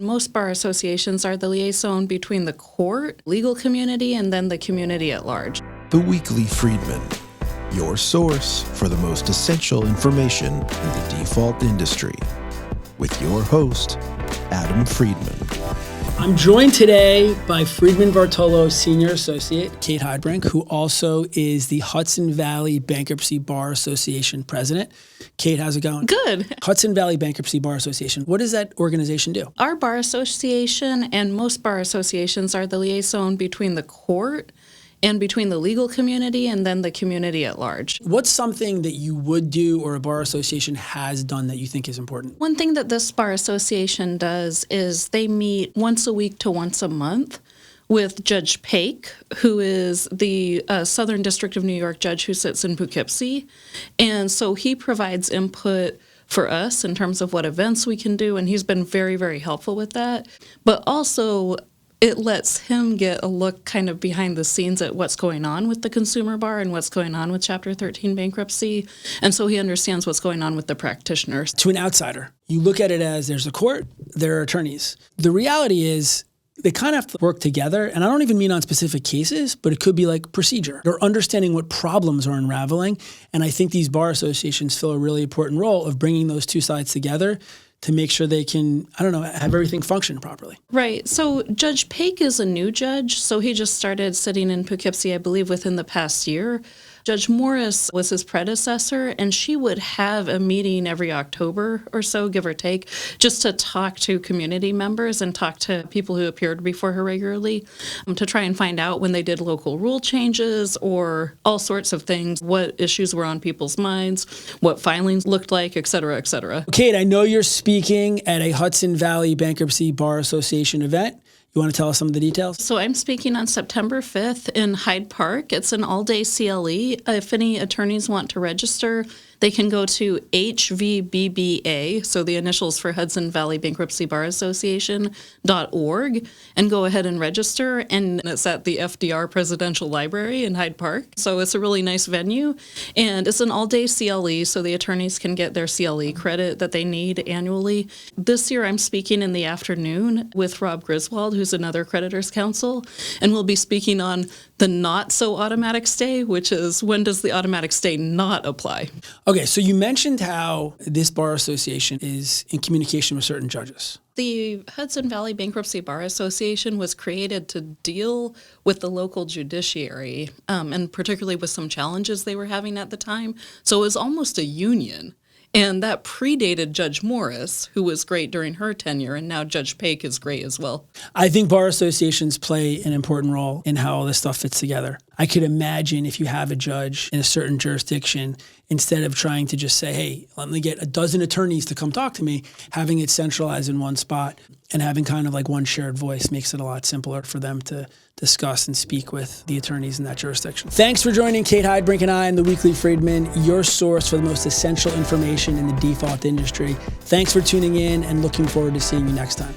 Most bar associations are the liaison between the court, legal community, and then the community at large. The Weekly Friedman, your source for the most essential information in the default industry. With your host, Adam Friedman. I'm joined today by Friedman Vartolo Senior Associate, Kate Heidbrink, who also is the Hudson Valley Bankruptcy Bar Association President. Kate, how's it going? Good. Hudson Valley Bankruptcy Bar Association. What does that organization do? Our bar association and most bar associations are the liaison between the court and between the legal community and then the community at large. What's something that you would do or a bar association has done that you think is important? One thing that this bar association does is they meet once a week to once a month with Judge Pak, who is the Southern District of New York judge who sits in Poughkeepsie. And so he provides input for us in terms of what events we can do, and he's been very, very helpful with that. But also, it lets him get a look kind of behind the scenes at what's going on with the consumer bar and what's going on with Chapter 13 bankruptcy. And so he understands what's going on with the practitioners. To an outsider, you look at it as there's a court, there are attorneys. The reality is they kind of have to work together. And I don't even mean on specific cases, but it could be like procedure or understanding what problems are unraveling. And I think these bar associations fill a really important role of bringing those two sides together to make sure they can, have everything function properly. Right. So Judge Pak is a new judge, so he just started sitting in Poughkeepsie, I believe, within the past year. Judge Morris was his predecessor, and she would have a meeting every October or so, give or take, just to talk to community members and talk to people who appeared before her regularly to try and find out when they did local rule changes or all sorts of things, what issues were on people's minds, what filings looked like, et cetera, et cetera. Kate, I know you're speaking at a Hudson Valley Bankruptcy Bar Association event. You want to tell us some of the details? So I'm speaking on September 5th in Hyde Park. It's an all-day CLE. If any attorneys want to register, they can go to HVBBA, so the initials for Hudson Valley Bankruptcy Bar Association.org, and go ahead and register. And it's at the FDR Presidential Library in Hyde Park. So it's a really nice venue. And it's an all-day CLE, so the attorneys can get their CLE credit that they need annually. This year I'm speaking in the afternoon with Rob Griswold, who's another creditors counsel, and we'll be speaking on the not-so-automatic stay, which is when does the automatic stay not apply? Okay, so you mentioned how this bar association is in communication with certain judges. The Hudson Valley Bankruptcy Bar Association was created to deal with the local judiciary, and particularly with some challenges they were having at the time. So it was almost a union. And that predated Judge Morris, who was great during her tenure, and now Judge Pak is great as well. I think bar associations play an important role in how all this stuff fits together. I could imagine if you have a judge in a certain jurisdiction, instead of trying to just say, hey, let me get a dozen attorneys to come talk to me, having it centralized in one spot and having kind of like one shared voice makes it a lot simpler for them to discuss and speak with the attorneys in that jurisdiction. Thanks for joining Kate Heidbrink and I on The Weekly Friedman, your source for the most essential information in the default industry. Thanks for tuning in and looking forward to seeing you next time.